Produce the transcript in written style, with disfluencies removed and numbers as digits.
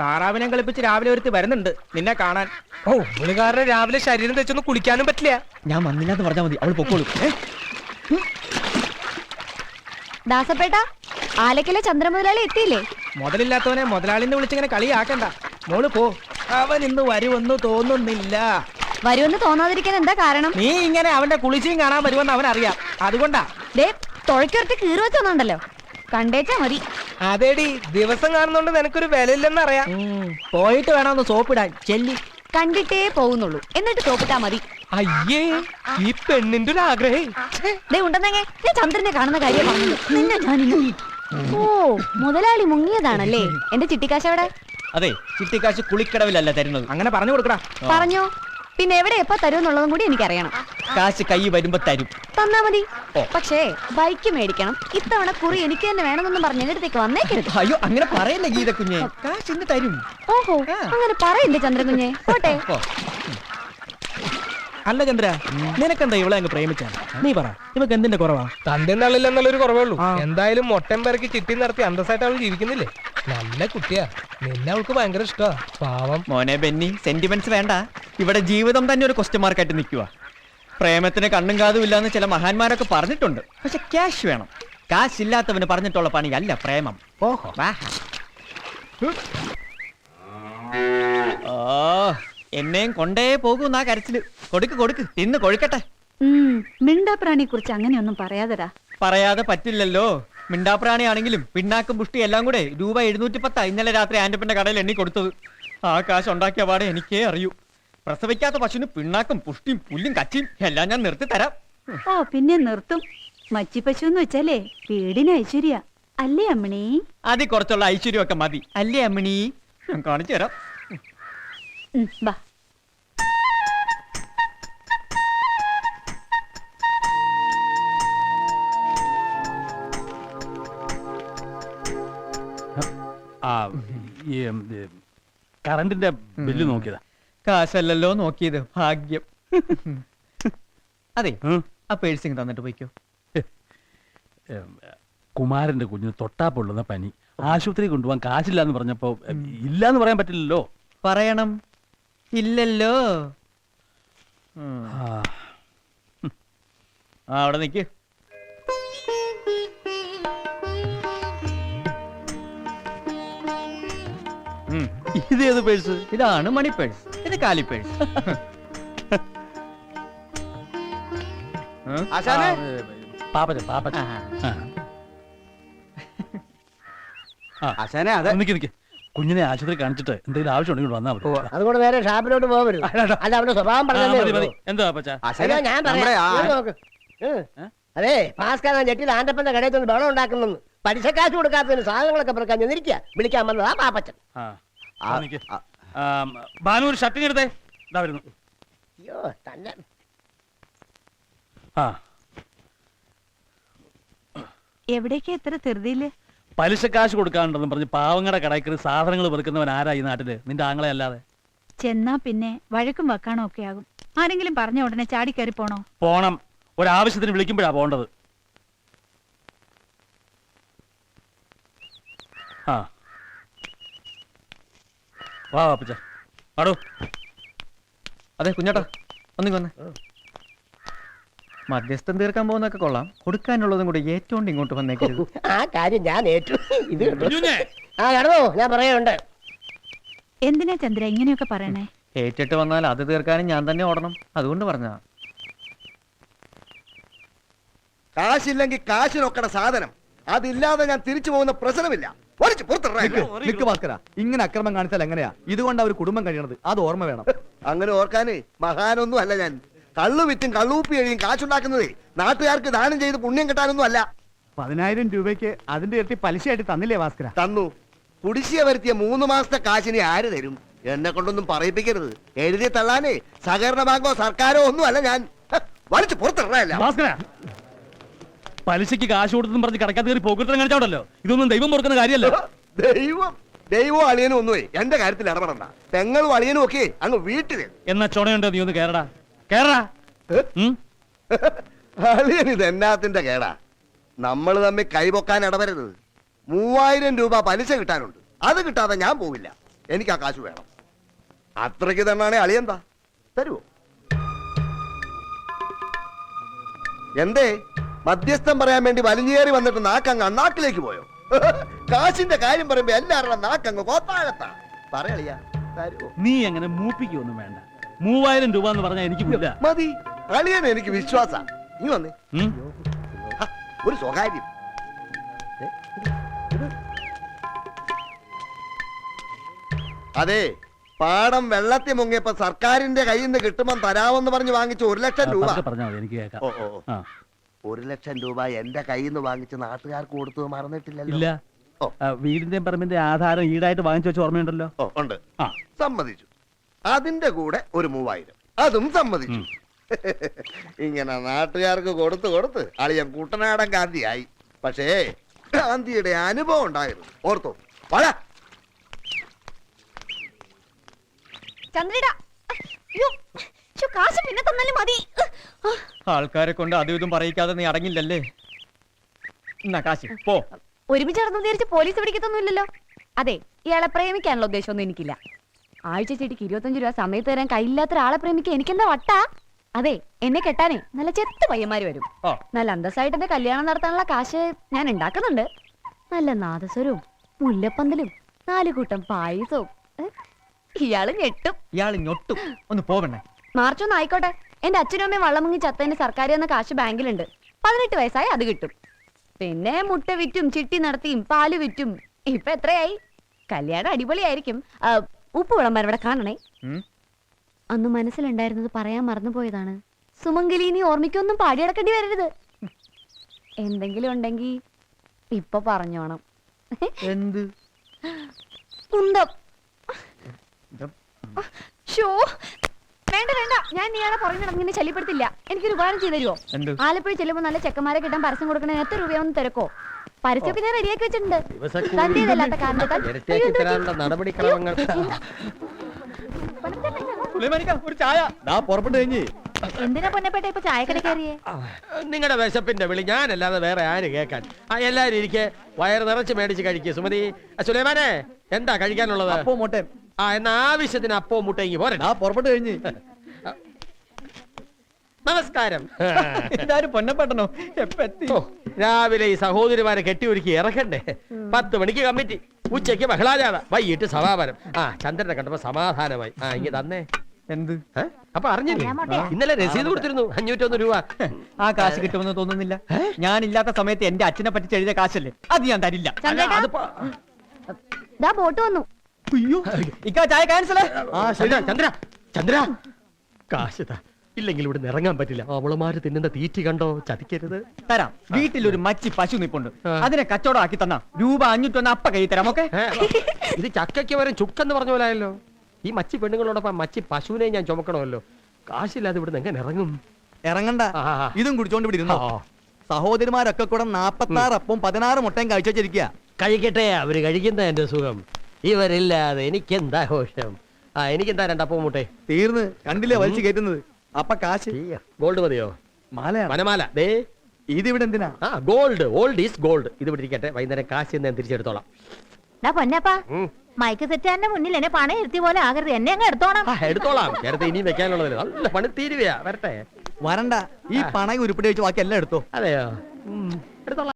താറാവിനെ കളിപ്പിച്ച് രാവിലെ ഒരുത്തി വരുന്നുണ്ട് നിന്നെ കാണാൻ. ഓ പുള്ളിക്കാരനെ രാവിലെ ശരീരം തെച്ചൊന്നും കുളിക്കാനും പറ്റില്ല. ഞാൻ വന്നില്ലാന്ന് പറഞ്ഞാൽ മതി, അവൾ പൊക്കോളൂ. ദാസപ്പേട്ട, ആലക്കിലെ ചന്ദ്രമുതലാളി എത്തിയില്ലേ? മുതലില്ലാത്തവനെ മുതലാളിന്ന് വിളിച്ചിങ്ങനെ കളിയാക്കണ്ട. മോള് പോ, അവൻ ഇന്ന് വരുമെന്ന് തോന്നുന്നില്ല. വരുമെന്ന് തോന്നാതിരിക്കാൻ എന്താ കാരണം? നീ ഇങ്ങനെ അവന്റെ കുളിച്ചും കാണാൻ വരുമെന്ന് അവൻ അറിയാം, അതുകൊണ്ടാ. ദേ തുഴയ്ക്കൊരട്ടി കീറി വെച്ചൊന്നുണ്ടല്ലോ, കണ്ടേച്ചാ മതി. അതേടി, ദിവസം കാണുന്നോണ്ട് നിനക്കൊരു വിലയില്ലെന്ന് അറിയാം. പോയിട്ട് വേണമെന്ന് സോപ്പിടാൻ. ചെല്ലി. കണ്ടിട്ടേ പോകുന്നുള്ളൂ, എന്നിട്ട് തോപ്പിട്ടാ മതി. അയ്യേ, ഈ പെണ്ണിന്റെ ഒരു ആഗ്രഹം. ദേ ഉണ്ടെന്നെങ്ങ, ഞാൻ ചന്ദ്രനെ കാണുന്ന കാര്യം പറഞ്ഞു. നിന്നെ ഞാനിന്ന്. ഓ, മുതലാളി മുങ്ങിയതാണല്ലേ. എന്റെ ചിട്ടിക്കാശ് എവിടെ? അതെ, ചിട്ടിക്കാശ് കുളിക്കടവിലല്ല തരുന്നത്. അങ്ങനെ പറഞ്ഞു കൊടുക്കടാ. പറഞ്ഞോ, പിന്നെ എവിടെ എപ്പോ തരുമെന്നുള്ളതും കൂടി എനിക്കറിയണം. കാശ് കൈ വരുമ്പോ തരും. തന്നാ മതി. പക്ഷേ ബൈക്ക് മേടിക്കണം. ഇത്തവണ കുറി എനിക്ക് തന്നെ വേണമെന്നൊന്നും പറഞ്ഞ് എന്റെ അടുത്തേക്ക് വന്നേക്കരുത്. അയ്യോ, അങ്ങനെ പറയല്ലേ ഗീത കുഞ്ഞെ, കാശ് ഇന്ന് തരും. ഓഹോ, അങ്ങനെ പറയണ്ടേ ചന്ദ്രകുഞ്ഞെ. പോട്ടെ. അല്ല ചന്ദ്ര, നിനക്കെന്താ ഇവളെ അങ്ങ് പ്രേമിച്ച? നീ പറ, ഇവക്ക് എന്തിന്റെ കുറവാ? തന്റെ നള്ളില്ലെന്നുള്ളൊരു കുറവേ ഉള്ളൂ. എന്തായാലും മൊട്ടം പേർക്ക് ചിട്ടി നടത്തി അന്തസ്സായിട്ട് അവൾ ജീവിക്കുന്നില്ലേ. നല്ല കുട്ടിയാ, നിന്നെ അവൾക്ക് ഭയങ്കര ഇഷ്ടമാ. പാവം മോനെ ബെന്നി, സെന്റിമെന്റ്സ് വേണ്ട. ഇവിടെ ജീവിതം തന്നെ ഒരു ക്വസ്റ്റ്യൻ മാർക്കായിട്ട് നിൽക്കുക. പ്രേമത്തിന് കണ്ണും കാതും ഇല്ലാന്ന് ചില മഹാന്മാരൊക്കെ പറഞ്ഞിട്ടുണ്ട്. പക്ഷെ ക്യാഷ് വേണം. കാശ് ഇല്ലാത്തവന് പറഞ്ഞിട്ടുള്ള പണിയല്ല പ്രേമം. ഓഹോ, എന്നെയും കൊണ്ടേ പോകൂന്നാ കരച്ചില്. കൊടുക്ക് കൊടുക്ക്, തിന്ന് കൊഴുക്കട്ടെ. മിണ്ടാപ്രാണിയെ കുറിച്ച് അങ്ങനെയൊന്നും പറയാതരാ. പറയാതെ പറ്റില്ലല്ലോ. മിണ്ടാപ്രാണിയാണെങ്കിലും പിണ്ണാക്കും പുഷ്ടി എല്ലാം കൂടെ രൂപ 710 ഇന്നലെ രാത്രി ആന്റപ്പന്റെ കടയിൽ എണ്ണി കൊടുത്തത്. ആ കാശ് ഉണ്ടാക്കിയ പാടെ എനിക്കേ അറിയൂ. പ്രസവിക്കാത്ത പശുവിന് പിണ്ണാക്കും പുഷ്ടിയും പുല്ലും കച്ചിയും എല്ലാം ഞാൻ നിർത്തി തരാം. ഓ, പിന്നെ നിർത്തും. മച്ചി പശു എന്ന് വെച്ചാലേ വീടിന് ഐശ്വര്യ അല്ലേ അമ്മണി? അതി കുറച്ചുള്ള ഐശ്വര്യമൊക്കെ മതി അല്ലേ അമ്മിണി? ഞാൻ കാണിച്ചു തരാം. ബാ. കറണ്ടിന്റെ ബില്ല് നോക്കിയതാ. കാശല്ലല്ലോ നോക്കിയത്, ഭാഗ്യം. അതെ, ആ പേഴ്സിങ് തന്നിട്ട് പോയിക്കോ. കുമാരന്റെ കുഞ്ഞിന് തൊട്ടാ പൊള്ളുന്ന പനി, ആശുപത്രി കൊണ്ടുപോകാൻ കാശില്ലാന്ന് പറഞ്ഞപ്പോ ഇല്ലാന്ന് പറയാൻ പറ്റില്ലല്ലോ. പറയണം, ഇല്ലല്ലോ. അവിടെ നിക്ക്. ഇതേത് പേഴ്സ്? ഇതാണ് മണി പേഴ്സ്, ഇത് കാലി പേഴ്സ്. പാപ്പച്ച പാപ്പച്ച. നിക്ക്, കുഞ്ഞിനെ ആശുപത്രി കാണിച്ചിട്ട് എന്തെങ്കിലും ആവശ്യം ഉണ്ടെങ്കിൽ വന്നാൽ മതി. അതുകൊണ്ട് നേരെ ഷാപ്പിലോട്ട് പോകരുത്. അല്ല, അവന്റെ സ്വഭാവം പറഞ്ഞു. എന്താ പാപ്പച്ച? ഞാൻ പറയാം. അതെ, ഭാസ്കരൻ ജെട്ടിയിൽ ആന്റപ്പന്റെ കടയിൽ നിന്ന് ബഹളം ഉണ്ടാക്കുന്നു. പലിശക്കാശ് കൊടുക്കാത്തതിന് സാധനങ്ങളൊക്കെ പറക്കാൻ ചെന്നിരിക്കുക. വിളിക്കാൻ വന്നതാ പാപ്പച്ചൻ. ബാനൂർ ഷർട്ടിങ് എടുത്തേ. ഇതാ വരുന്നു. അയ്യോ, തന്നെ എവിടേക്കാ എത്ര ധൃതിയില്? പലിശ കാശ് കൊടുക്കാനുണ്ടെന്ന് പറഞ്ഞ് പാവങ്ങളുടെ കടയിൽ സാധനങ്ങൾ വെറുക്കുന്നവൻ ആരാ ഈ നാട്ടില്? നിന്റെ ആങ്ങളെ അല്ലാതെ. ചെന്നാ പിന്നെ വഴക്കും വെക്കാണോ ഒക്കെ ആകും. ആരെങ്കിലും പറഞ്ഞ ഉടനെ ചാടിക്കയറി പോണോ? പോണം, ഒരാവശ്യത്തിന് വിളിക്കുമ്പോഴാ പോണ്ടത്. വാ പാപ്പച്ച, ആടോ. അതെ കുഞ്ഞേട്ടാ, ഒന്നിങ്ങ് വന്നേ. മധ്യസ്ഥം തീർക്കാൻ പോകുന്നൊക്കെ കൊള്ളാം, കൊടുക്കാനുള്ളതും കൂടി ഏറ്റവും ഇങ്ങോട്ട് വന്നേക്കരുത്. ആ കാര്യം ഞാൻ ഏറ്റു. ഇത് കടന്നോ, ഞാൻ പറയുന്നുണ്ട്. എന്തിനാ ചന്ദ്ര ഇങ്ങനെയൊക്കെ പറയണേ? ഏറ്റിട്ട് വന്നാൽ അത് തീർക്കാനും ഞാൻ തന്നെ ഓടണം, അതുകൊണ്ട് പറഞ്ഞാ. കാശില്ലെങ്കിൽ കാശിനൊക്കണ സാധനം, അതില്ലാതെ ഞാൻ തിരിച്ചു പോകുന്ന പ്രശ്നമില്ല. ഇങ്ങനെ അക്രമം കാണിച്ചാൽ എങ്ങനെയാ? ഇതുകൊണ്ട് അവർ കുടുംബം കഴിയണത്, അത് ഓർമ്മ വേണം. അങ്ങനെ ഓർക്കാനേ മഹാനൊന്നും അല്ല ഞാൻ. കള്ളു വിറ്റും കള്ളൂപ്പി കഴിയും കാശുണ്ടാക്കുന്നതേ നാട്ടുകാർക്ക് ദാനം ചെയ്ത് പുണ്യം കിട്ടാനൊന്നും അല്ല. 10,000 രൂപയ്ക്ക് അതിന്റെ ഇരട്ടി പലിശയായിട്ട് തന്നില്ലേ ഭാസ്കര? തന്നു. കുടിശ്ശിക വരുത്തിയ 3 മാസത്തെ കാശിനെ ആര് തരും? എന്നെ കൊണ്ടൊന്നും പറയിപ്പിക്കരുത്. എഴുതി തള്ളാനേ സഹകരണ ബാങ്കോ സർക്കാരോ ഒന്നും അല്ല ഞാൻ. വലിച്ചു പുറത്തിടല്ല. പലിശക്ക് കാശ് കൊടുത്തെന്ന് പറഞ്ഞ് കടക്കാത്ത കയറി പോക്കറ്റ് കാണിച്ചോണ്ടല്ലോ. ഇതൊന്നും ദൈവം പൊറുക്കുന്ന കാര്യമല്ല. ദൈവവും അളിയനും ഒന്നുമേ എന്റെ കാര്യത്തിൽ ഇടപെടണ്ട. പെങ്ങളും അളിയനും ഒക്കെ അങ്ങ് വീട്ടില്. എന്നാ ചുണയുണ്ടോ? നീ ഒന്ന് കേറടാ, കേറടാ. അളിയൻ ഇത് എന്നാത്തിന്റെ കേടാ? നമ്മൾ തമ്മിൽ കൈപൊക്കാൻ ഇടവരരുത്. 3000 രൂപ പലിശ കിട്ടാനുണ്ട്, അത് കിട്ടാതെ ഞാൻ പോവില്ല. എനിക്ക് ആ കാശ് വേണം. അത്രയ്ക്ക് തന്നാണെ അളിയെന്താ തരുവോ? എന്തേ മധ്യസ്ഥം പറയാൻ വേണ്ടി വലിഞ്ഞേറി വന്നിട്ട് നാക്കങ്ങ് അണ്ണാക്കിലേക്ക് പോയോ? കാശിന്റെ കാര്യം പറയുമ്പോ എല്ലാവരുടെ നാക്കങ്ങ് കോത്താഴത്താ. പറയളിയാ തരുവോ? നീ അങ്ങനെ മൂപ്പിക്കൊന്നും വേണ്ട. 3000 രൂപ എന്ന് പറഞ്ഞാൽ എനിക്കില്ല. മതി, അളിയനെ എനിക്ക് വിശ്വാസ. നീ വന്നേ, ഹ, ഒരു സ്വകാര്യം. അതെ, പാടം വെള്ളത്തിൽ മുങ്ങിയപ്പോ സർക്കാരിന്റെ കയ്യിൽ നിന്ന് കിട്ടുമ്പോ തരാമെന്ന് പറഞ്ഞ് വാങ്ങിച്ച 1 ലക്ഷം രൂപ. പറഞ്ഞാൽ മതി, എനിക്ക് കേൾക്കാം. ഓ ഓ ആ. 1 ലക്ഷം രൂപ എന്റെ കയ്യിൽ നിന്ന് വാങ്ങിച്ച് നാട്ടുകാർക്ക് കൊടുത്തത് മറന്നിട്ടില്ലല്ലോ. ഇല്ല. ഓ. വീടിന്റെയും പറമ്പിന്റെ ആധാരം ഈടായിട്ട് വാങ്ങിച്ചു വെച്ച ഓർമ്മയുണ്ടല്ലോ. ഓ ഉണ്ട്. ആ. സമ്മതിച്ചു. അതിന്റെ കൂടെ ഒരു 3000 അതും സമ്മതിച്ചു. ഇങ്ങനെ നാട്ടുകാർക്ക് കൊടുത്ത് കൊടുത്ത് അളിയൻ കുട്ടനാടൻ ഗാന്ധിയായി. പക്ഷേ ഗാന്ധിയുടെ അനുഭവം ഉണ്ടായിരുന്നു. ഓർത്തോ? വള ചന്ദ്രടാ, അയ്യോ, ശ്ശോ, കാശ് പിന്നെ തന്നാലും മതി. ആൾക്കാരെ കൊണ്ട് അതും ഇതും പറയിക്കാതെ നീ അടങ്ങില്ലല്ലേ? എന്നാ കാശ് പോ. ഒരുമിച്ച് നടന്നു വിചാരിച്ച് പോലീസ് പിടിക്കത്തൊന്നുമില്ലല്ലോ. അതെ, ഇയാളെ പ്രേമിക്കാനുള്ള ഉദ്ദേശമൊന്നും എനിക്കില്ല. ആഴ്ച ചേട്ടിക്ക് 25 രൂപ സമയത്ത് തരാൻ കയ്യില്ലാത്ത ഒരാളെ പ്രേമിക്കാൻ എനിക്കെന്താ വട്ടാ? അതെ, എന്നെ കെട്ടാനേ നല്ല ചെത്ത് പയ്യന്മാര് വരും. ഓ. നല്ല അന്തസ്സായിട്ട് എന്റെ കല്യാണം നടത്താനുള്ള കാശ് ഞാൻ ഉണ്ടാക്കുന്നുണ്ട്. നല്ല നാദസ്വരവും മുല്ലപ്പന്തലും 4 കൂട്ടം പായസവും. ഇയാള് ഞെട്ടും. ഇയാള് ഞൊട്ടും. ഒന്ന് പോവണേ. മാർച്ച് 1 ആയിക്കോട്ടെ. എന്റെ അച്ഛനും അമ്മയും വള്ളം മുങ്ങി ചത്തതിന് സർക്കാർ എന്ന കാശ് ബാങ്കിലുണ്ട്. 18 വയസ്സായി അത് കിട്ടും. പിന്നെ മുട്ട വിറ്റും ചിട്ടി നടത്തിയും പാല് വിറ്റും ഇപ്പൊ എത്രയായി? കല്യാണം അടിപൊളിയായിരിക്കും. ഉപ്പ് വിളമ്പാൻ ഇവിടെ കാണണേ. അന്ന് മനസ്സിലുണ്ടായിരുന്നത് പറയാൻ മറന്നുപോയതാണ്. സുമംഗലി, നീ ഓർമ്മിക്കൊന്നും പാടിയടക്കേണ്ടി വരരുത്. എന്തെങ്കിലും ഉണ്ടെങ്കിൽ ഇപ്പൊ പറഞ്ഞോണം. എന്ത് കുന്തം? ഷോ, വേണ്ട വേണ്ട, ഞാൻ ഇയാളെ പുറകെ നടന്നിങ്ങനെ ശല്യപ്പെടുത്തില്ല. എനിക്കൊരു ഉപകാരം ചെയ്തു തരുമോ? എന്ത്? ആലപ്പുഴ ചെല്ലുമ്പോൾ നല്ല ചെക്കന്മാരെ കിട്ടാൻ പരസ്യം കൊടുക്കണേ എത്ര രൂപയാണെന്ന് തിരക്കോ? പരസ്യമൊക്കെ ഞാൻ റെഡിയാക്കി വെച്ചിട്ടുണ്ട്. തന്റേതല്ലാത്ത കാരണത്താൽ നടപടിക്രമങ്ങൾ. ഒരു ചായ. പുറപ്പെട്ടു കഴിഞ്ഞ് എന്തിനാ പൊന്നപ്പേട്ട ഇപ്പൊ ചായക്കട കയറിയേ? നിങ്ങളുടെ വിശപ്പിന്റെ വിളി ഞാനല്ലാതെ വേറെ ആര് കേൾക്കാൻ? എല്ലാരും ഇരിക്കെ, വയറ് നിറച്ച് മേടിച്ച് കഴിക്കുക. സുമതി, സുലൈമാനെ, എന്താ കഴിക്കാനുള്ളത്? അപ്പോ മോട്ടെ. എന്നാ ആവശ്യത്തിന് അപ്പവും മുട്ടയെങ്കിൽ പോരെ. പുറപ്പെട്ടു കഴിഞ്ഞ്. നമസ്കാരം. ഇതാരും പൊന്നപ്പെട്ടനോ? എപ്പ എത്തി? ഓ, രാവിലെ ഈ സഹോദരിമാരെ കെട്ടിയൊരുക്കി ഇറക്കണ്ടേ. 10 മണിക്ക് കമ്മിറ്റി, ഉച്ചയ്ക്ക് ബഹളാജാഥ, വൈകിട്ട് സമാപനം. ചന്ദ്രനെ കണ്ടപ്പോ സമാധാനമായി. ഇങ്ങ തന്നേ. എന്ത്? അപ്പൊ അറിഞ്ഞില്ലേ, ഇന്നലെ രസീത് കൊടുത്തിരുന്നു 501 രൂപ. ആ കാശ് കിട്ടുമെന്ന് തോന്നുന്നില്ല. ഞാൻ ഇല്ലാത്ത സമയത്ത് എന്റെ അച്ഛനെ പറ്റി എഴുതിയ കാശല്ലേ, അത് ഞാൻ തരില്ല. ദാ ബോട്ട് വന്നു. ഇക്കാ ചായ ക്യാൻസൽ. ചന്ദ്ര, ചന്ദ്ര, കാശ് താ. ഇല്ലെങ്കിൽ ഇവിടെ ഇറങ്ങാൻ പറ്റില്ല. അവളുമാര് തിന്നുന്ന തീറ്റി കണ്ടോ? ചതിക്കരുത്. തരാം. വീട്ടിലൊരു മച്ചി പശു നിപ്പുണ്ട്. അതിനെ കച്ചവടം ആക്കി തന്നാ രൂപ 501 അപ്പ കൈ തരാം. ഓക്കെ? ഇത് ചക്കയ്ക്ക് വരെ ചുക്കെന്ന് പറഞ്ഞ പോലായല്ലോ. ഈ മച്ചി പെണ്ണുങ്ങളോടൊപ്പം മച്ചി പശുവിനെ ഞാൻ ചുമക്കണമല്ലോ. കാശില്ലാതെ ഇവിടുന്ന് എങ്ങനെ ഇറങ്ങും? ഇറങ്ങണ്ട, ഇതും കുടിച്ചോണ്ട് ഇവിടെ ഇരുന്നോ. സഹോദരിമാരൊക്കെ കൂടെ 46 അപ്പവും 16 മുട്ടയും കഴിച്ചു വെച്ചിരിക്കുക. കഴിക്കട്ടെ, അവര് കഴിക്കുന്ന എന്റെ സുഖം. ഇവരില്ലാതെ എനിക്കെന്താ ഘോഷം. എനിക്കെന്താ 2 അപ്പവും മുട്ടേ? തീർന്ന് കണ്ടില്ലേ വലിച്ചു കയറ്റുന്നത്. അപ്പൊ കാശ് ഗോൾഡ് മതിയോ? വനമാല ദേ. ഇതിവിടെ എന്തിനാ? Gold, old is gold. ഇത് ഇവിടെ ഇരിക്കട്ടെ, വൈകുന്നേരം കാശ് ഞാൻ തിരിച്ചെടുത്തോളാം. പൊന്നപ്പാ, മൈക്ക് സെറ്റാന്റെ മുന്നിൽ എന്നെ പണം ഇരുത്തി പോലെ ആകരുത്. എന്നെ അങ്ങ് എടുത്തോണം. എടുത്തോളാം. നേരത്തെ ഇനിയും വെക്കാനുള്ളത് നല്ല പണി തീരുവയാ. വരട്ടെ. വരണ്ട, ഈ പണയം ഉരുപ്പിടി വെച്ച് ബാക്കി എല്ലാം എടുത്തോ. അതെയോ? എടുത്തോളാം.